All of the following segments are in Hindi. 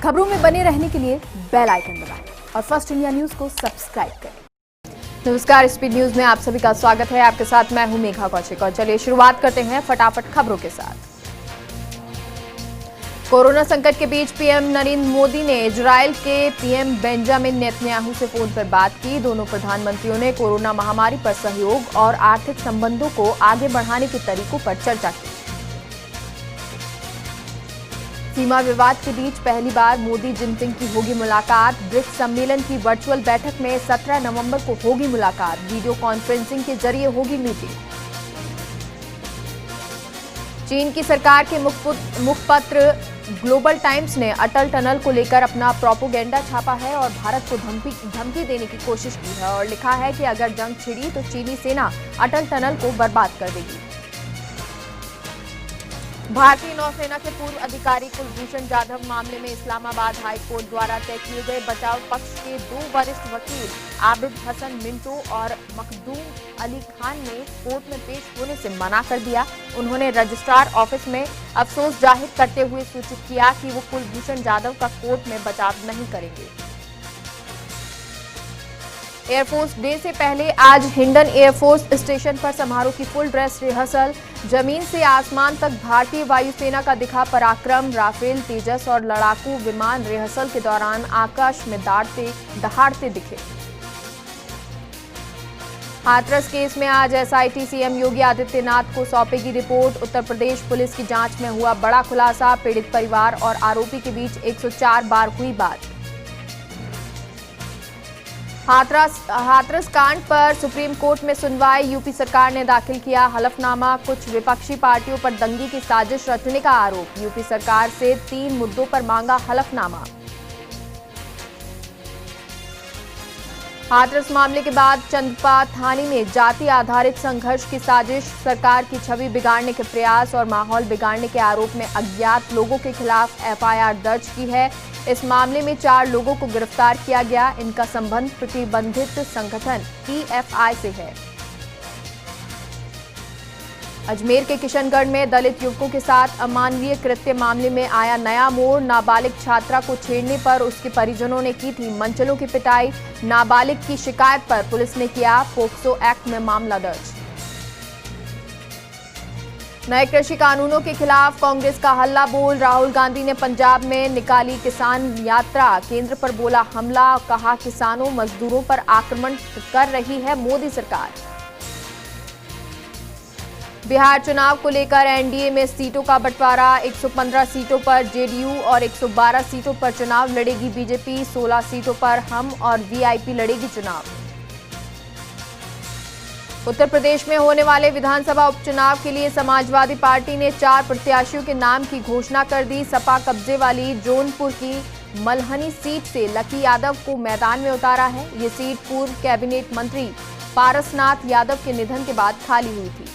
खबरों में बने रहने के लिए बेल आइकन दबाएं और फर्स्ट इंडिया न्यूज को सब्सक्राइब करें। नमस्कार, स्पीड न्यूज में आप सभी का स्वागत है। आपके साथ मैं हूं मेघा कौशिक और चलिए शुरुआत करते हैं फटाफट खबरों के साथ। कोरोना संकट के बीच पीएम नरेंद्र मोदी ने इजरायल के पीएम बेंजामिन नेतन्याहू से फोन पर बात की। दोनों प्रधानमंत्रियों ने कोरोना महामारी पर सहयोग और आर्थिक संबंधों को आगे बढ़ाने के तरीकों पर चर्चा की। सीमा विवाद के बीच पहली बार मोदी जिनपिंग की होगी मुलाकात। ब्रिक्स सम्मेलन की वर्चुअल बैठक में 17 नवंबर को होगी मुलाकात। वीडियो कॉन्फ्रेंसिंग के जरिए होगी मीटिंग। चीन की सरकार के मुखपत्र ग्लोबल टाइम्स ने अटल टनल को लेकर अपना प्रोपेगेंडा छापा है और भारत को धमकी देने की कोशिश की है और लिखा है कि अगर जंग छिड़ी तो चीनी सेना अटल टनल को बर्बाद कर देगी। भारतीय नौसेना के पूर्व अधिकारी कुलभूषण जाधव मामले में इस्लामाबाद हाई कोर्ट द्वारा तय किए गए बचाव पक्ष के 2 वरिष्ठ वकील आबिद हसन मिंटो और मखदूम अली खान ने कोर्ट में पेश होने से मना कर दिया। उन्होंने रजिस्ट्रार ऑफिस में अफसोस जाहिर करते हुए सूचित किया कि वो कुलभूषण जाधव का कोर्ट में बचाव नहीं करेंगे। एयरफोर्स डे से पहले आज हिंडन एयरफोर्स स्टेशन पर समारोह की फुल ड्रेस रिहर्सल। जमीन से आसमान तक भारतीय वायुसेना का दिखा पराक्रम। राफेल, तेजस और लड़ाकू विमान रिहर्सल के दौरान आकाश में दहाड़ते दिखे। हाथरस केस में आज एसआईटी सीएम योगी आदित्यनाथ को सौंपेगी रिपोर्ट। उत्तर प्रदेश पुलिस की जांच में हुआ बड़ा खुलासा। पीड़ित परिवार और आरोपी के बीच 104 बार हुई बात। हाथरस कांड पर सुप्रीम कोर्ट में सुनवाई। यूपी सरकार ने दाखिल किया हलफनामा। कुछ विपक्षी पार्टियों पर दंगे की साजिश रचने का आरोप। यूपी सरकार से 3 मुद्दों पर मांगा हलफनामा। हाथरस मामले के बाद चंदपा थाने में जाति आधारित संघर्ष की साजिश। सरकार की छवि बिगाड़ने के प्रयास और माहौल बिगाड़ने के आरोप में अज्ञात लोगों के खिलाफ एफआईआर दर्ज की है। इस मामले में 4 लोगों को गिरफ्तार किया गया। इनका संबंध प्रतिबंधित संगठन पीएफआई से है। अजमेर के किशनगढ़ में दलित युवकों के साथ अमानवीय कृत्य मामले में आया नया मोड़। नाबालिग छात्रा को छेड़ने पर उसके परिजनों ने की थी मंचलों की पिटाई। नाबालिग की शिकायत पर पुलिस ने किया पोक्सो एक्ट में मामला दर्ज। नए कृषि कानूनों के खिलाफ कांग्रेस का हल्ला बोल। राहुल गांधी ने पंजाब में निकाली किसान यात्रा। केंद्र पर बोला हमला। कहा किसानों मजदूरों पर आक्रमण कर रही है मोदी सरकार। बिहार चुनाव को लेकर एनडीए में सीटों का बंटवारा। 115 सीटों पर जेडीयू और 112 सीटों पर चुनाव लड़ेगी बीजेपी। 16 सीटों पर हम और वीआईपी लड़ेगी चुनाव। उत्तर प्रदेश में होने वाले विधानसभा उपचुनाव के लिए समाजवादी पार्टी ने 4 प्रत्याशियों के नाम की घोषणा कर दी। सपा कब्जे वाली जौनपुर की मल्हनी सीट से लकी यादव को मैदान में उतारा है। ये सीट पूर्व कैबिनेट मंत्री पारसनाथ यादव के निधन के बाद खाली हुई थी।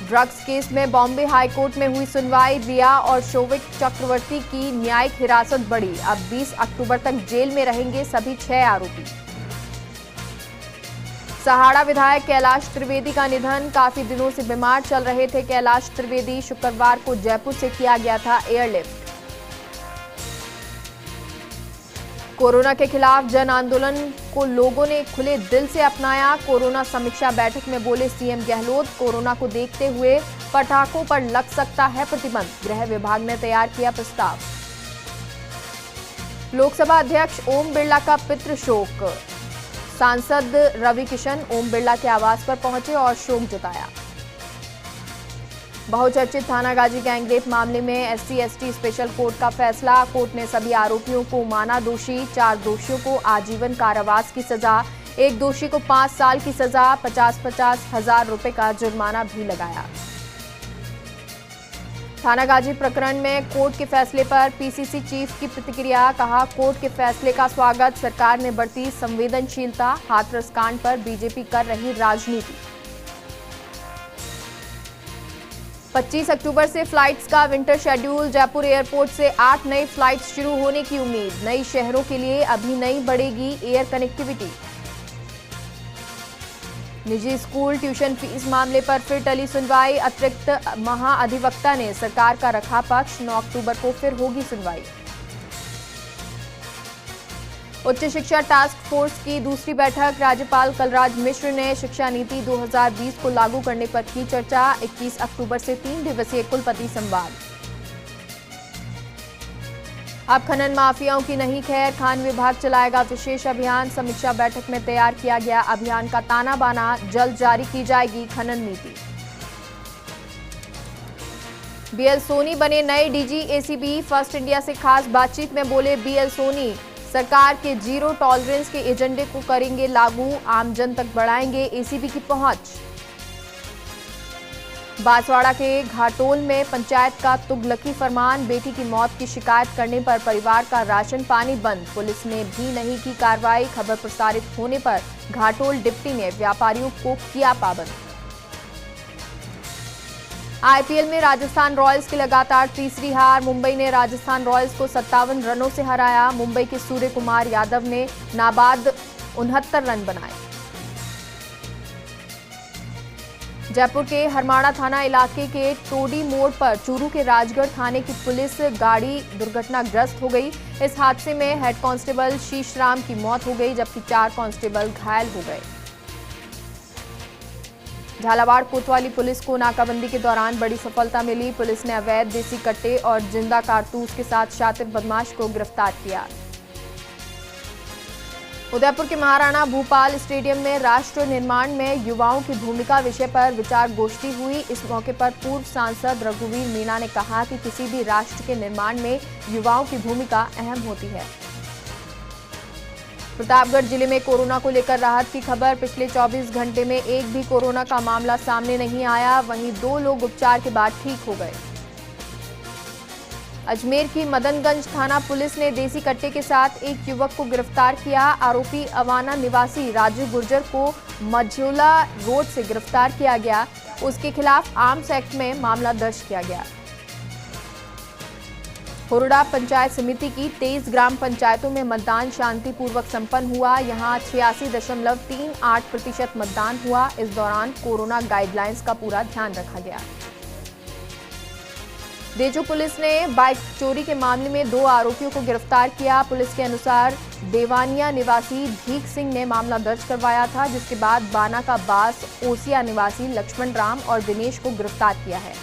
ड्रग्स केस में बॉम्बे हाईकोर्ट में हुई सुनवाई। रिया और शोविक चक्रवर्ती की न्यायिक हिरासत बढ़ी। अब 20 अक्टूबर तक जेल में रहेंगे सभी 6 आरोपी। सहाड़ा विधायक कैलाश त्रिवेदी का निधन। काफी दिनों से बीमार चल रहे थे कैलाश त्रिवेदी। शुक्रवार को जयपुर से किया गया था एयरलिफ्ट। कोरोना के खिलाफ जन आंदोलन को लोगों ने खुले दिल से अपनाया। कोरोना समीक्षा बैठक में बोले सीएम गहलोत। कोरोना को देखते हुए पटाखों पर लग सकता है प्रतिबंध। गृह विभाग ने तैयार किया प्रस्ताव। लोकसभा अध्यक्ष ओम बिरला का पितृ शोक। सांसद रवि किशन ओम बिरला के आवास पर पहुंचे और शोक जताया। बहुचर्चित थानागाजी गैंगरेप मामले में एससी/एसटी स्पेशल कोर्ट का फैसला। कोर्ट ने सभी आरोपियों को माना दोषी। 4 दोषियों को आजीवन कारावास की सजा। एक दोषी को 5 साल की सजा। 50-50 हजार रुपए का जुर्माना भी लगाया। थानागाजी प्रकरण में कोर्ट के फैसले पर पीसीसी चीफ की प्रतिक्रिया। कहा कोर्ट के फैसले का स्वागत। सरकार ने बरती संवेदनशीलता। हाथरस कांड पर बीजेपी कर रही राजनीति। 25 अक्टूबर से फ्लाइट्स का विंटर शेड्यूल। जयपुर एयरपोर्ट से 8 नई फ्लाइट्स शुरू होने की उम्मीद। नई शहरों के लिए अभी नहीं बढ़ेगी एयर कनेक्टिविटी। निजी स्कूल ट्यूशन फीस मामले पर फिर टली सुनवाई। अतिरिक्त महाअधिवक्ता ने सरकार का रखा पक्ष। 9 अक्टूबर को फिर होगी सुनवाई। उच्च शिक्षा टास्क फोर्स की दूसरी बैठक। राज्यपाल कलराज मिश्र ने शिक्षा नीति 2020 को लागू करने पर की चर्चा। 21 अक्टूबर से 3 दिवसीय कुलपति संवाद। अब खनन माफियाओं की नहीं खैर। खान विभाग चलाएगा विशेष अभियान। समीक्षा बैठक में तैयार किया गया अभियान का ताना बाना। जल्द जारी की जाएगी खनन नीति। बीएल सोनी बने नए डीजी एसीबी। फर्स्ट इंडिया से खास बातचीत में बोले बीएल सोनी, सरकार के जीरो टॉलरेंस के एजेंडे को करेंगे लागू। आम जन तक बढ़ाएंगे एसीबी की पहुंच। बांसवाड़ा के घाटोल में पंचायत का तुगलकी फरमान। बेटी की मौत की शिकायत करने पर परिवार का राशन पानी बंद। पुलिस ने भी नहीं की कार्रवाई। खबर प्रसारित होने पर घाटोल डिप्टी ने व्यापारियों को किया पाबंद। आईपीएल में राजस्थान रॉयल्स की लगातार तीसरी हार। मुंबई ने राजस्थान रॉयल्स को 57 रनों से हराया। मुंबई के सूर्य कुमार यादव ने नाबाद 69 रन बनाए। जयपुर के हरमाड़ा थाना इलाके के टोडी मोड़ पर चूरू के राजगढ़ थाने की पुलिस गाड़ी दुर्घटनाग्रस्त हो गई। इस हादसे में हेड कांस्टेबल शीशराम की मौत हो गई, जबकि 4 कांस्टेबल घायल हो गए। झालावाड़ कोतवाली पुलिस को नाकाबंदी के दौरान बड़ी सफलता मिली। पुलिस ने अवैध देसी कट्टे और जिंदा कारतूस के साथ शातिर बदमाश को गिरफ्तार किया। उदयपुर के महाराणा भूपाल स्टेडियम में राष्ट्र निर्माण में युवाओं की भूमिका विषय पर विचार गोष्ठी हुई। इस मौके पर पूर्व सांसद रघुवीर मीणा ने कहा कि किसी भी राष्ट्र के निर्माण में युवाओं की भूमिका अहम होती है। प्रतापगढ़ जिले में कोरोना को लेकर राहत की खबर। पिछले 24 घंटे में एक भी कोरोना का मामला सामने नहीं आया। वहीं 2 लोग उपचार के बाद ठीक हो गए। अजमेर की मदनगंज थाना पुलिस ने देसी कट्टे के साथ एक युवक को गिरफ्तार किया। आरोपी अवाना निवासी राजू गुर्जर को मझोला रोड से गिरफ्तार किया गया। उसके खिलाफ आर्म्स एक्ट में मामला दर्ज किया गया। हुरडा पंचायत समिति की 23 ग्राम पंचायतों में मतदान शांतिपूर्वक संपन्न हुआ। यहां 86.38% मतदान हुआ। इस दौरान कोरोना गाइडलाइंस का पूरा ध्यान रखा गया। देजू पुलिस ने बाइक चोरी के मामले में 2 आरोपियों को गिरफ्तार किया। पुलिस के अनुसार देवानिया निवासी भीख सिंह ने मामला दर्ज करवाया था, जिसके बाद बाना का बास ओसिया निवासी लक्ष्मण राम और दिनेश को गिरफ्तार किया है।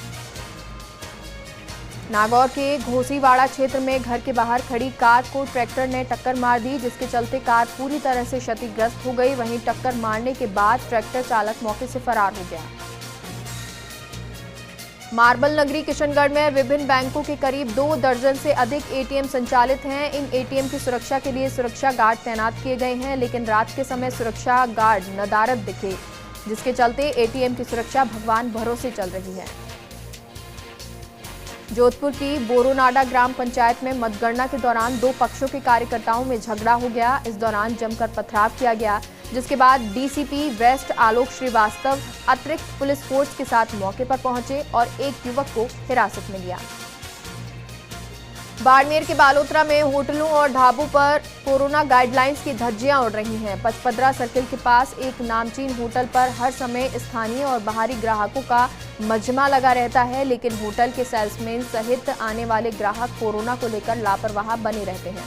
नागौर के घोसीवाड़ा क्षेत्र में घर के बाहर खड़ी कार को ट्रैक्टर ने टक्कर मार दी, जिसके चलते कार पूरी तरह से क्षतिग्रस्त हो गई। वहीं टक्कर मारने के बाद ट्रैक्टर चालक मौके से फरार हो गया। मार्बल नगरी किशनगढ़ में विभिन्न बैंकों के करीब 2 दर्जन से अधिक एटीएम संचालित हैं। इन एटीएम की सुरक्षा के लिए सुरक्षा गार्ड तैनात किए गए हैं, लेकिन रात के समय सुरक्षा गार्ड नदारद दिखे, जिसके चलते एटीएम की सुरक्षा भगवान भरोसे चल रही है। जोधपुर की बोरोनाडा ग्राम पंचायत में मतगणना के दौरान 2 पक्षों के कार्यकर्ताओं में झगड़ा हो गया। इस दौरान जमकर पथराव किया गया, जिसके बाद डीसीपी वेस्ट आलोक श्रीवास्तव अतिरिक्त पुलिस फोर्स के साथ मौके पर पहुंचे और एक युवक को हिरासत में लिया। बाड़मेर के बालोतरा में होटलों और ढाबों पर कोरोना गाइडलाइंस की धज्जियां उड़ रही हैं। पचपदरा सर्किल के पास एक नामचीन होटल पर हर समय स्थानीय और बाहरी ग्राहकों का मजमा लगा रहता है, लेकिन होटल के सेल्समैन सहित आने वाले ग्राहक कोरोना को लेकर लापरवाह बने रहते हैं।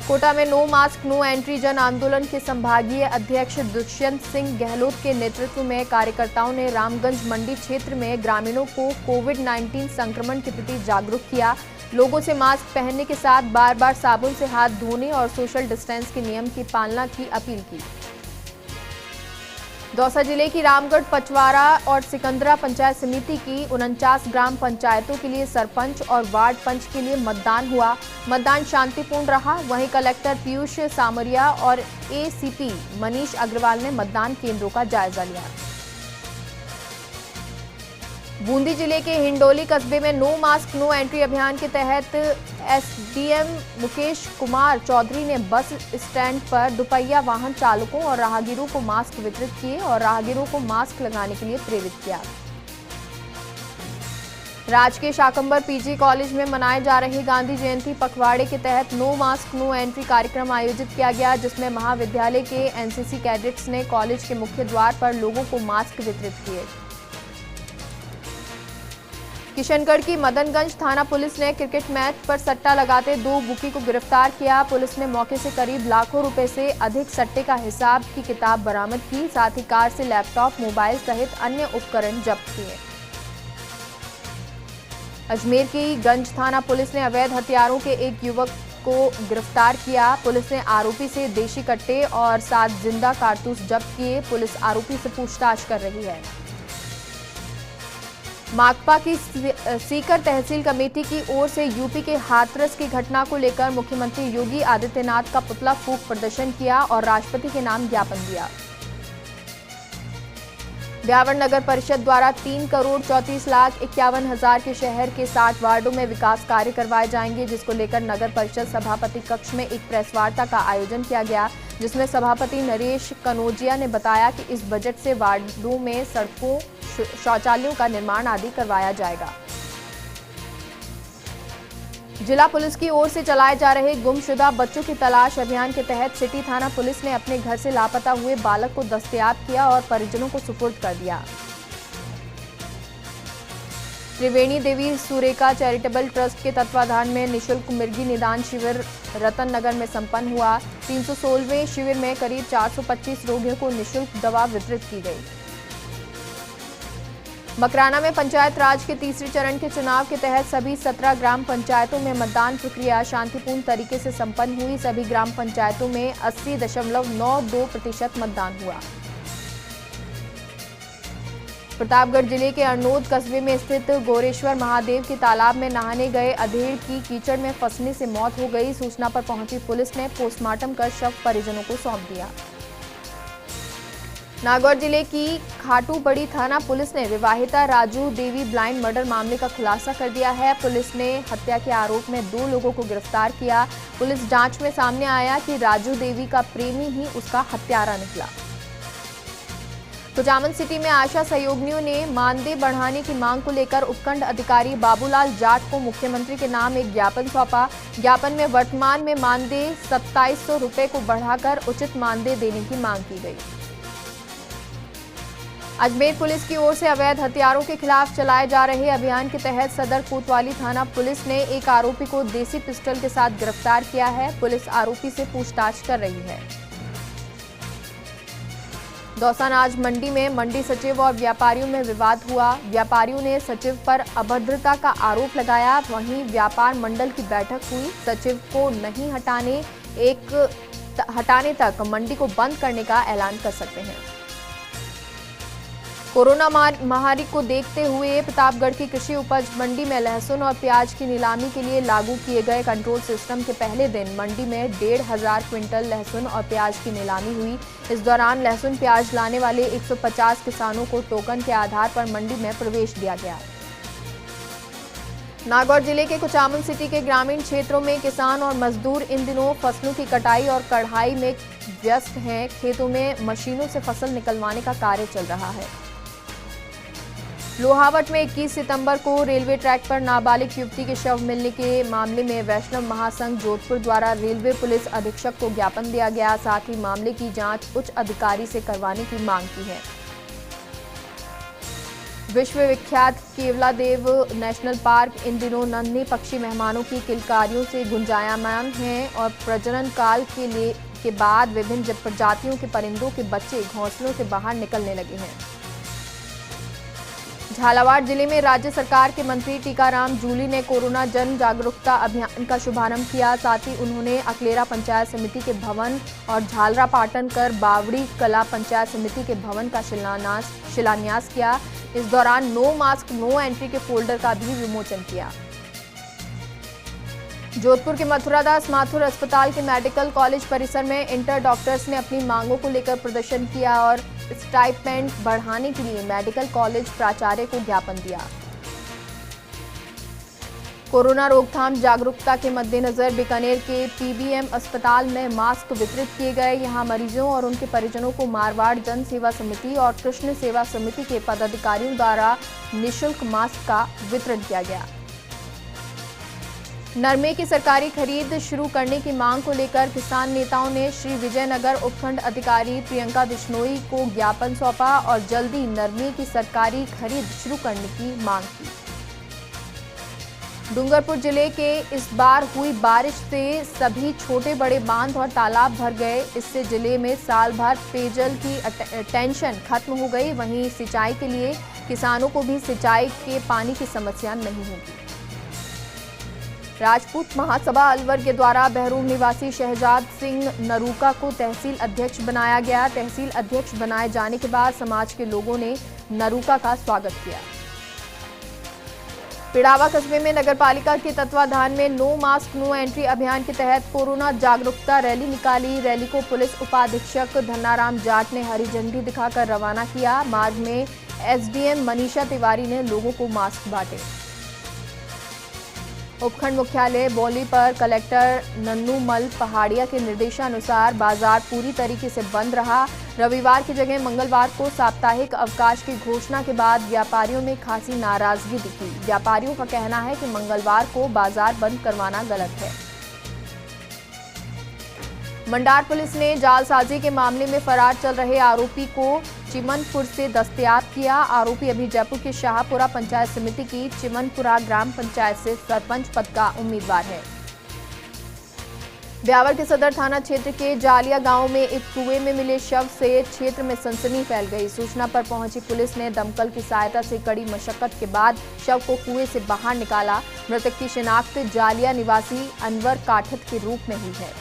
कोटा में नो मास्क नो एंट्री जन आंदोलन के संभागीय अध्यक्ष दुष्यंत सिंह गहलोत के नेतृत्व में कार्यकर्ताओं ने रामगंज मंडी क्षेत्र में ग्रामीणों को कोविड-19 संक्रमण के प्रति जागरूक किया। लोगों से मास्क पहनने के साथ बार बार साबुन से हाथ धोने और सोशल डिस्टेंस के नियम की पालना की अपील की। दौसा जिले की रामगढ़, पचवारा और सिकंदरा पंचायत समिति की 49 ग्राम पंचायतों के लिए सरपंच और वार्ड पंच के लिए मतदान हुआ। मतदान शांतिपूर्ण रहा। वहीं कलेक्टर पीयूष सामरिया और एसीपी मनीष अग्रवाल ने मतदान केंद्रों का जायजा लिया। बूंदी जिले के हिंडोली कस्बे में नो मास्क नो एंट्री अभियान के तहत एसडीएम मुकेश कुमार चौधरी ने बस स्टैंड पर दुपहिया वाहन चालकों और राहगीरों को मास्क वितरित किए और राहगीरों को मास्क लगाने के लिए प्रेरित किया। राजकीय शाकंभर पीजी कॉलेज में मनाए जा रहे गांधी जयंती पखवाड़े के तहत नो मास्क नो एंट्री कार्यक्रम आयोजित किया गया, जिसमें महाविद्यालय के एनसीसी कैडेट्स ने कॉलेज के मुख्य द्वार पर लोगों को मास्क वितरित किए। किशनगढ़ की मदनगंज थाना पुलिस ने क्रिकेट मैच पर सट्टा लगाते 2 बुकी को गिरफ्तार किया। पुलिस ने मौके से करीब लाखों रुपए से अधिक सट्टे का हिसाब की किताब बरामद की, साथ ही कार से लैपटॉप, मोबाइल सहित अन्य उपकरण जब्त किए। अजमेर की गंज थाना पुलिस ने अवैध हथियारों के एक युवक को गिरफ्तार किया। पुलिस ने आरोपी से देशी कट्टे और 7 जिंदा कारतूस जब्त किए। पुलिस आरोपी से पूछताछ कर रही है। माकपा की सीकर तहसील कमेटी की ओर से यूपी के हाथरस की घटना को लेकर मुख्यमंत्री योगी आदित्यनाथ का पुतला फूंक प्रदर्शन किया और राष्ट्रपति के नाम ज्ञापन दिया। ब्यावर नगर परिषद द्वारा 3,34,51,000 के शहर के 60 वार्डों में विकास कार्य करवाए जाएंगे, जिसको लेकर नगर परिषद सभापति कक्ष में एक प्रेस वार्ता का आयोजन किया गया, जिसमें सभापति नरेश कनौजिया ने बताया कि इस बजट से वार्डों में सड़कों, शौचालयों का निर्माण आदि करवाया जाएगा। जिला पुलिस की ओर से चलाए जा रहे गुमशुदा बच्चों की तलाश अभियान के तहत सिटी थाना पुलिस ने अपने घर से लापता हुए बालक को दस्तयाब किया और परिजनों को सुपुर्द कर दिया। त्रिवेणी देवी सुरेखा चैरिटेबल ट्रस्ट के तत्वाधान में निःशुल्क मिर्गी निदान शिविर रतन नगर में संपन्न हुआ। 316वें शिविर में करीब 425 रोगियों को निःशुल्क दवा वितरित की गई। मकराना में पंचायत राज के तीसरे चरण के चुनाव के तहत सभी 17 ग्राम पंचायतों में मतदान प्रक्रिया शांतिपूर्ण तरीके से संपन्न हुई। सभी ग्राम पंचायतों में 80.92% मतदान हुआ। प्रतापगढ़ जिले के अरनोद कस्बे में स्थित गोरेश्वर महादेव के तालाब में नहाने गए अधेड़ की कीचड़ में फंसने से मौत हो गई। सूचना पर पहुंची पुलिस ने पोस्टमार्टम कर शव परिजनों को सौंप दिया। नागौर जिले की खाटू बड़ी थाना पुलिस ने विवाहिता राजू देवी ब्लाइंड मर्डर मामले का खुलासा कर दिया है। पुलिस ने हत्या के आरोप में 2 लोगों को गिरफ्तार किया। पुलिस जांच में सामने आया कि राजू देवी का प्रेमी ही उसका हत्यारा निकला। कुचामन सिटी में आशा सहयोगिनियों ने मानदेय बढ़ाने की मांग को लेकर उपखंड अधिकारी बाबूलाल जाट को मुख्यमंत्री के नाम एक ज्ञापन सौंपा। ज्ञापन में वर्तमान में मानदेय 2700 रुपए को बढ़ाकर उचित मानदेय देने की मांग की गई। अजमेर पुलिस की ओर से अवैध हथियारों के खिलाफ चलाए जा रहे अभियान के तहत सदर कोतवाली थाना पुलिस ने एक आरोपी को देसी पिस्टल के साथ गिरफ्तार किया है। पुलिस आरोपी से पूछताछ कर रही है। दौसानाज मंडी में मंडी सचिव और व्यापारियों में विवाद हुआ। व्यापारियों ने सचिव पर अभद्रता का आरोप लगाया। वहीं व्यापार मंडल की बैठक हुई। सचिव को नहीं हटाने तक मंडी को बंद करने का ऐलान कर सकते हैं। कोरोना महामारी को देखते हुए प्रतापगढ़ की कृषि उपज मंडी में लहसुन और प्याज की नीलामी के लिए लागू किए गए कंट्रोल सिस्टम के पहले दिन मंडी में 1,500 क्विंटल लहसुन और प्याज की नीलामी हुई। इस दौरान लहसुन प्याज लाने वाले 150 किसानों को टोकन के आधार पर मंडी में प्रवेश दिया गया। नागौर जिले के कुचामन सिटी के ग्रामीण क्षेत्रों में किसान और मजदूर इन दिनों फसलों की कटाई और कढ़ाई में व्यस्त हैं। खेतों में मशीनों से फसल निकलवाने का कार्य चल रहा है। लोहावट में 21 सितंबर को रेलवे ट्रैक पर नाबालिग युवती के शव मिलने के मामले में वैष्णव महासंघ जोधपुर द्वारा रेलवे पुलिस अधीक्षक को ज्ञापन दिया गया। साथ ही मामले की जांच उच्च अधिकारी से करवाने की मांग की है। विश्व विख्यात केवलादेव नेशनल पार्क इन दिनों नन्हे पक्षी मेहमानों की किलकारियों से गुंजायमान है और प्रजनन काल के बाद विभिन्न प्रजातियों के परिंदों के बच्चे घोंसलों से बाहर निकलने लगे हैं। झालावाड़ जिले में राज्य सरकार के मंत्री टीकाराम जूली ने कोरोना जन जागरूकता अभियान का शुभारंभ किया। साथ ही उन्होंने अकलेरा पंचायत समिति के भवन और झालरा पाटन कर बावड़ी कला पंचायत समिति के भवन का शिलान्यास किया। इस दौरान नो मास्क नो एंट्री के फोल्डर का भी विमोचन किया। जोधपुर के मथुरादास माथुर अस्पताल के मेडिकल कॉलेज परिसर में इंटर डॉक्टर्स ने अपनी मांगों को लेकर प्रदर्शन किया और स्टाइपेंड बढ़ाने के लिए मेडिकल कॉलेज प्राचार्य को ज्ञापन दिया। कोरोना रोकथाम जागरूकता के मद्देनजर बीकानेर के पीबीएम अस्पताल में मास्क वितरित किए गए। यहां मरीजों और उनके परिजनों को मारवाड़ जन सेवा समिति और कृष्ण सेवा समिति के पदाधिकारियों द्वारा निःशुल्क मास्क का वितरण किया गया। नरमे की सरकारी खरीद शुरू करने की मांग को लेकर किसान नेताओं ने श्री विजयनगर उपखंड अधिकारी प्रियंका बिश्नोई को ज्ञापन सौंपा और जल्दी नरमे की सरकारी खरीद शुरू करने की मांग की। डूंगरपुर जिले के इस बार हुई बारिश से सभी छोटे बड़े बांध और तालाब भर गए। इससे जिले में साल भर पेयजल की टेंशन खत्म हो गई। वहीं सिंचाई के लिए किसानों को भी सिंचाई के पानी की समस्या नहीं होगी। राजपूत महासभा अलवर के द्वारा बहरूम निवासी शहजाद सिंह नरूका को तहसील अध्यक्ष बनाया गया। तहसील अध्यक्ष बनाए जाने के बाद समाज के लोगों ने नरूका का स्वागत किया। पिड़ावा कस्बे में नगरपालिका के तत्वाधान में नो मास्क नो एंट्री अभियान के तहत कोरोना जागरूकता रैली निकाली। रैली को पुलिस उपाधीक्षक धन्नाराम जाट ने हरी झंडी दिखाकर रवाना किया। मार्ग में एसडीएम मनीषा तिवारी ने लोगों को मास्क बांटे। उपखंड मुख्यालय बौली पर कलेक्टर नन्नूमल पहाड़िया के निर्देशानुसार बाजार पूरी तरीके से बंद रहा। रविवार की जगह मंगलवार को साप्ताहिक अवकाश की घोषणा के बाद व्यापारियों में खासी नाराजगी दिखी। व्यापारियों का कहना है कि मंगलवार को बाजार बंद करवाना गलत है। मंडार पुलिस ने जालसाजी के मामले में फरार चल रहे आरोपी को चिमनपुर से दस्तयाब किया। आरोपी अभी जयपुर के शाहपुरा पंचायत समिति की चिमनपुरा ग्राम पंचायत से सरपंच पद का उम्मीदवार है। ब्यावर के सदर थाना क्षेत्र के जालिया गांव में एक कुएं में मिले शव से क्षेत्र में सनसनी फैल गई। सूचना पर पहुंची पुलिस ने दमकल की सहायता से कड़ी मशक्कत के बाद शव को कुएं से बाहर निकाला। मृतक की शिनाख्त जालिया निवासी अनवर काठत के रूप में हुई है।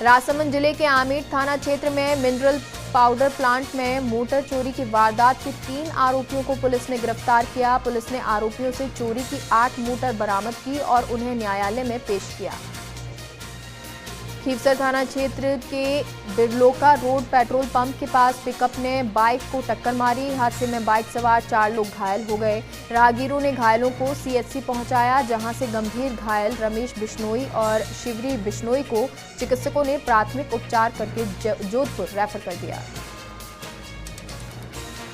राजसमंद जिले के आमेर थाना क्षेत्र में मिनरल पाउडर प्लांट में मोटर चोरी की वारदात के 3 आरोपियों को पुलिस ने गिरफ्तार किया। पुलिस ने आरोपियों से चोरी की 8 मोटर बरामद की और उन्हें न्यायालय में पेश किया। खीवसर थाना क्षेत्र के बिरलोका रोड पेट्रोल पंप के पास पिकअप ने बाइक को टक्कर मारी। हादसे में बाइक सवार 4 लोग घायल हो गए। राहगीरों ने घायलों को सीएचसी पहुंचाया, जहां से गंभीर घायल रमेश बिश्नोई और शिवरी बिश्नोई को चिकित्सकों ने प्राथमिक उपचार करके जोधपुर रेफर कर दिया।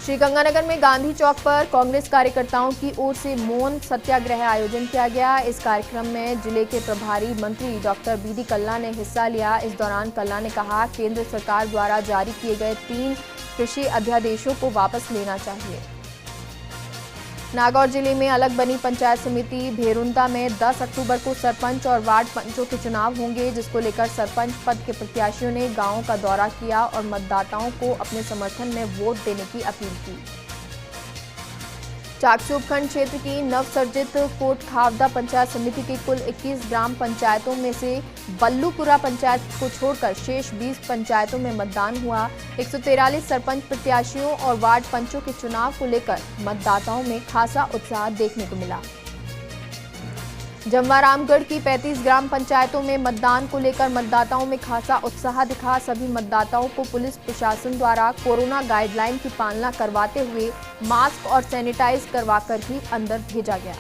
श्रीगंगानगर में गांधी चौक पर कांग्रेस कार्यकर्ताओं की ओर से मौन सत्याग्रह आयोजन किया गया। इस कार्यक्रम में जिले के प्रभारी मंत्री डॉक्टर बीडी कल्ला ने हिस्सा लिया। इस दौरान कल्ला ने कहा, केंद्र सरकार द्वारा जारी किए गए 3 कृषि अध्यादेशों को वापस लेना चाहिए। नागौर जिले में अलग बनी पंचायत समिति भेरुंदा में 10 अक्टूबर को सरपंच और वार्ड पंचों के चुनाव होंगे, जिसको लेकर सरपंच पद के प्रत्याशियों ने गांवों का दौरा किया और मतदाताओं को अपने समर्थन में वोट देने की अपील की। चाकसू उपखंड क्षेत्र की नवसर्जित कोट खावदा पंचायत समिति की कुल 21 ग्राम पंचायतों में से बल्लूपुरा पंचायत को छोड़कर शेष 20 पंचायतों में मतदान हुआ। 143 सरपंच प्रत्याशियों और वार्ड पंचों के चुनाव को लेकर मतदाताओं में खासा उत्साह देखने को मिला। जमवारामगढ़ की 35 ग्राम पंचायतों में मतदान को लेकर मतदाताओं में खासा उत्साह दिखा। सभी मतदाताओं को पुलिस प्रशासन द्वारा कोरोना गाइडलाइन की पालना करवाते हुए मास्क और सैनिटाइज करवाकर ही अंदर भेजा गया।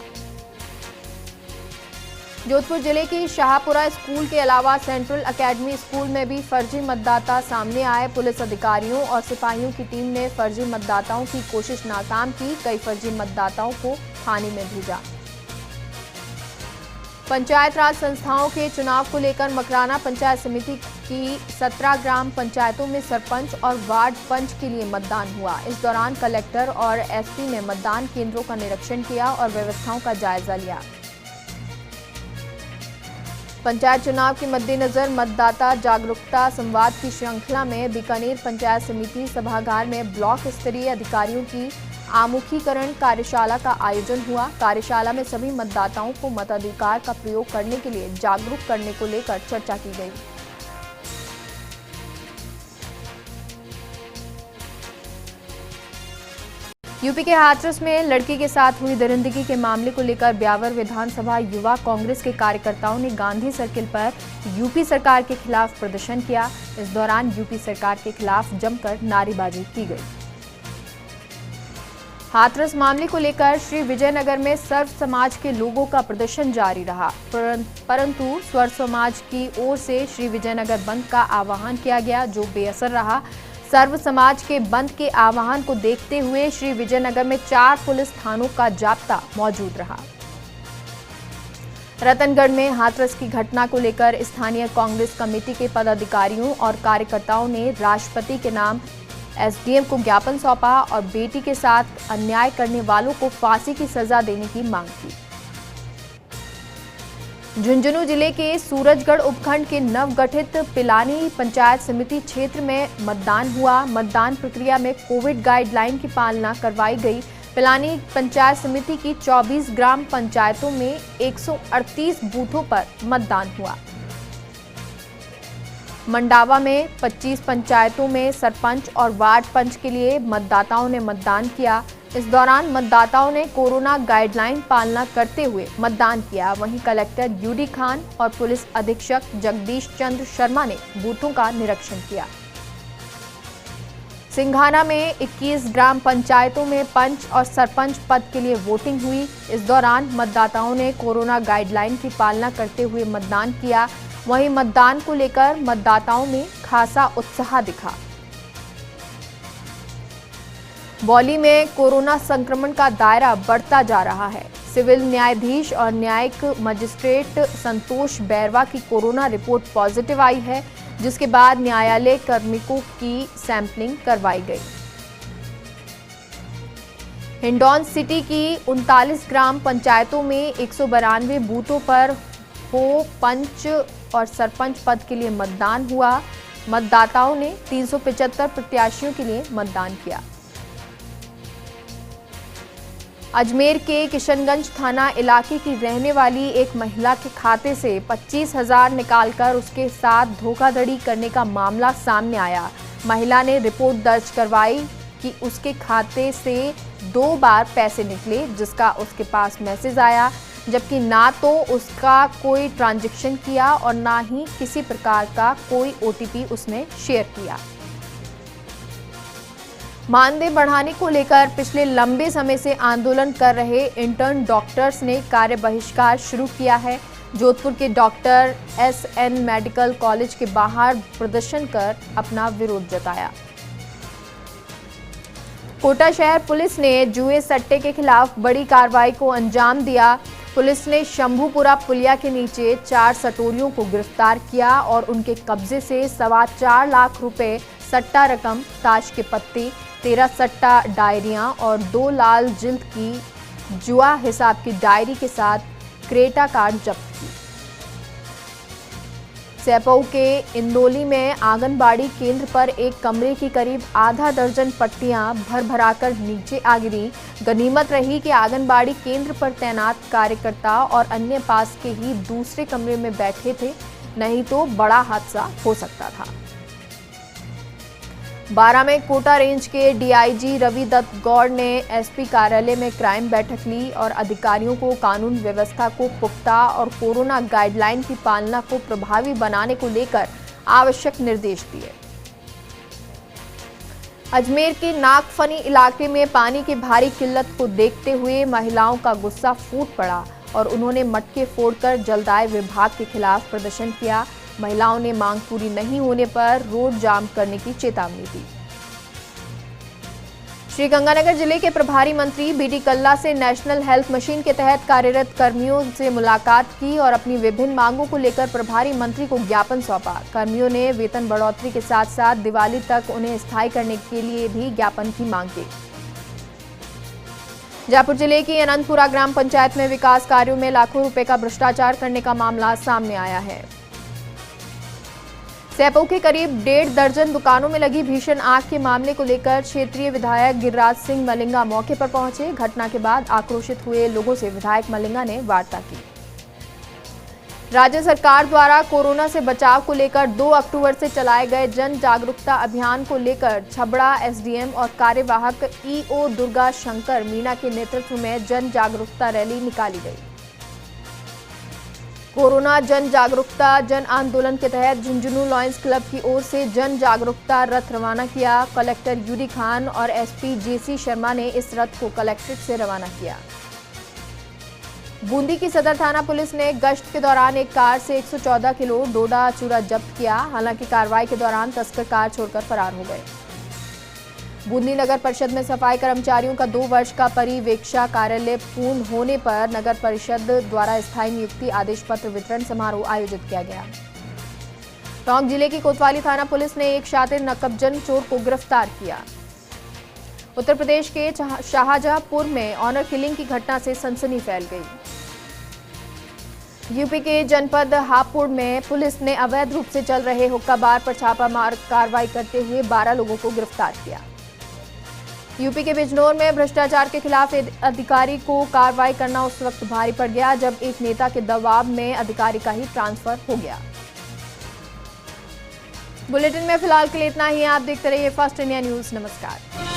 जोधपुर जिले के शाहपुरा स्कूल के अलावा सेंट्रल एकेडमी स्कूल में भी फर्जी मतदाता सामने आए। पुलिस अधिकारियों और सिपाहियों की टीम ने फर्जी मतदाताओं की कोशिश नाकाम की। कई फर्जी मतदाताओं को थाने में भेजा। पंचायत राज संस्थाओं के चुनाव को लेकर मकराना पंचायत समिति की 17 ग्राम पंचायतों में सरपंच और वार्ड पंच के लिए मतदान हुआ। इस दौरान कलेक्टर और एसपी ने मतदान केंद्रों का निरीक्षण किया और व्यवस्थाओं का जायजा लिया। पंचायत चुनाव के मद्देनजर मतदाता जागरूकता संवाद की श्रृंखला में बीकानेर पंचायत समिति सभागार में ब्लॉक स्तरीय अधिकारियों की आमुखीकरण कार्यशाला का आयोजन हुआ। कार्यशाला में सभी मतदाताओं को मताधिकार का प्रयोग करने के लिए जागरूक करने को लेकर चर्चा की गई। यूपी के हाथरस में लड़की के साथ हुई दरिंदगी के मामले को लेकर ब्यावर विधानसभा युवा कांग्रेस के कार्यकर्ताओं ने गांधी सर्किल पर यूपी सरकार के खिलाफ प्रदर्शन किया। इस दौरान यूपी सरकार के खिलाफ जमकर नारेबाजी की गई। हाथरस मामले को लेकर श्री विजयनगर में सर्व समाज के लोगों का प्रदर्शन जारी रहा, परंतु सर्व समाज की ओर से श्री विजयनगर बंद का आह्वान किया गया, जो बेअसर रहा। सर्व समाज के बंद के आह्वान को देखते हुए श्री विजयनगर में 4 पुलिस थानों का जाब्ता मौजूद रहा। रतनगढ़ में हाथरस की घटना को लेकर स्थानीय कांग्रेस कमेटी के पदाधिकारियों और कार्यकर्ताओं ने राष्ट्रपति के नाम एसडीएम को ज्ञापन सौंपा और बेटी के साथ अन्याय करने वालों को फांसी की सजा देने की मांग की। झुंझुनू जिले के सूरजगढ़ उपखंड के नवगठित पिलानी पंचायत समिति क्षेत्र में मतदान हुआ। मतदान प्रक्रिया में कोविड गाइडलाइन की पालना करवाई गई। पिलानी पंचायत समिति की 24 ग्राम पंचायतों में 138 बूथों पर मतदान हुआ। मंडावा में 25 पंचायतों में सरपंच और वार्ड पंच के लिए मतदाताओं ने मतदान किया। इस दौरान मतदाताओं ने कोरोना गाइडलाइन पालना करते हुए मतदान किया। वहीं कलेक्टर यूडी खान और पुलिस अधीक्षक जगदीश चंद्र शर्मा ने बूथों का निरीक्षण किया। सिंघाना में 21 ग्राम पंचायतों में पंच और सरपंच पद के लिए वोटिंग हुई। इस दौरान मतदाताओं ने कोरोना गाइडलाइन की पालना करते हुए मतदान किया। वहीं मतदान को लेकर मतदाताओं में खासा उत्साह दिखा। बौली में कोरोना संक्रमण का दायरा बढ़ता जा रहा है। सिविल न्यायाधीश और न्यायिक मजिस्ट्रेट संतोष बैरवा की कोरोना रिपोर्ट पॉजिटिव आई है, जिसके बाद न्यायालय कार्मिकों की सैंपलिंग करवाई गई। हिंडौन सिटी की 39 ग्राम पंचायतों में 192 बूथों पर हो पंच और सरपंच पद के लिए मतदान हुआ। मतदाताओं ने 375 प्रत्याशियों के लिए मतदान किया। अजमेर के किशनगंज थाना इलाके की रहने वाली एक महिला के खाते से 25,000 निकालकर उसके साथ धोखाधड़ी करने का मामला सामने आया। महिला ने रिपोर्ट दर्ज करवाई कि उसके खाते से 2 बार पैसे निकले, जिसका उसके पास मैसेज आया, जबकि ना तो उसका कोई ट्रांजैक्शन किया और ना ही किसी प्रकार का कोई ओटीपी उसने शेयर किया। मानदेय बढ़ाने को लेकर पिछले लंबे समय से आंदोलन कर रहे इंटर्न डॉक्टर्स ने कार्य बहिष्कार शुरू किया है। जोधपुर के डॉक्टर एसएन मेडिकल कॉलेज के बाहर प्रदर्शन कर अपना विरोध जताया। कोटा शहर पुलिस ने जुए सट्टे के खिलाफ बड़ी कार्रवाई को अंजाम दिया। पुलिस ने शंभूपुरा पुलिया के नीचे 4 सटोरियों को गिरफ्तार किया और उनके कब्जे से 4.25 लाख रुपए, सट्टा रकम, ताश के पत्ते, 13 सट्टा डायरियां और 2 लाल जिल्द की जुआ हिसाब की डायरी के साथ क्रेटा कार्ड जब्त की। सैपऊ के इंदौली में आंगनबाड़ी केंद्र पर एक कमरे की करीब आधा दर्जन पट्टियां भर-भराकर नीचे आ गिरी। गनीमत रही कि आंगनबाड़ी केंद्र पर तैनात कार्यकर्ता और अन्य पास के ही दूसरे कमरे में बैठे थे, नहीं तो बड़ा हादसा हो सकता था। बारा में कोटा रेंज के डीआईजी रवि दत्त गौड़ ने एसपी कार्यालय में क्राइम बैठक ली और अधिकारियों को कानून व्यवस्था को पुख्ता और कोरोना गाइडलाइन की पालना को प्रभावी बनाने को लेकर आवश्यक निर्देश दिए। अजमेर के नागफनी इलाके में पानी की भारी किल्लत को देखते हुए महिलाओं का गुस्सा फूट पड़ा और उन्होंने मटके फोड़कर जलदाय विभाग के खिलाफ प्रदर्शन किया। महिलाओं ने मांग पूरी नहीं होने पर रोड जाम करने की चेतावनी दी। श्रीगंगानगर जिले के प्रभारी मंत्री बीडी कल्ला से नेशनल हेल्थ मिशन के तहत कार्यरत कर्मियों से मुलाकात की और अपनी विभिन्न मांगों को लेकर प्रभारी मंत्री को ज्ञापन सौंपा। कर्मियों ने वेतन बढ़ोतरी के साथ साथ दिवाली तक उन्हें स्थायी करने के लिए भी ज्ञापन की मांग की। जयपुर जिले की अनंतपुरा ग्राम पंचायत में विकास कार्यों में लाखों रुपए का भ्रष्टाचार करने का मामला सामने आया है। सैपऊ के करीब 1.5 दर्जन दुकानों में लगी भीषण आग के मामले को लेकर क्षेत्रीय विधायक गिरिराज सिंह मलिंगा मौके पर पहुंचे। घटना के बाद आक्रोशित हुए लोगों से विधायक मलिंगा ने वार्ता की। राज्य सरकार द्वारा कोरोना से बचाव को लेकर 2 अक्टूबर से चलाए गए जन जागरूकता अभियान को लेकर छबड़ा एसडीएम और कार्यवाहक ईओ दुर्गा शंकर मीना के नेतृत्व में जन जागरूकता रैली निकाली गई। कोरोना जन जागरूकता जन आंदोलन के तहत झुंझुनू लॉयंस क्लब की ओर से जन जागरूकता रथ रवाना किया। कलेक्टर यूडी खान और एसपी जेसी शर्मा ने इस रथ को कलेक्ट्रेट से रवाना किया। बूंदी की सदर थाना पुलिस ने गश्त के दौरान एक कार से 114 किलो डोडा चूरा जब्त किया। हालांकि कार्रवाई के दौरान तस्कर कार छोड़कर फरार हो गए। बूंदी नगर परिषद में सफाई कर्मचारियों का 2 वर्ष का परिवेक्षा कार्यालय पूर्ण होने पर नगर परिषद द्वारा स्थायी नियुक्ति आदेश पत्र वितरण समारोह आयोजित किया गया। टोंक जिले की कोतवाली थाना पुलिस ने एक शातिर नकबजन चोर को गिरफ्तार किया। उत्तर प्रदेश के शाहजहांपुर में ऑनर किलिंग की घटना से सनसनी फैल गई। यूपी के जनपद हापुड़ में पुलिस ने अवैध रूप से चल रहे हुक्का बार पर छापामार कार्रवाई करते हुए 12 लोगों को गिरफ्तार किया। यूपी के बिजनौर में भ्रष्टाचार के खिलाफ अधिकारी को कार्रवाई करना उस वक्त भारी पड़ गया जब एक नेता के दबाव में अधिकारी का ही ट्रांसफर हो गया। बुलेटिन में फिलहाल के लिए इतना ही। आप देखते रहिए फर्स्ट इंडिया न्यूज। नमस्कार।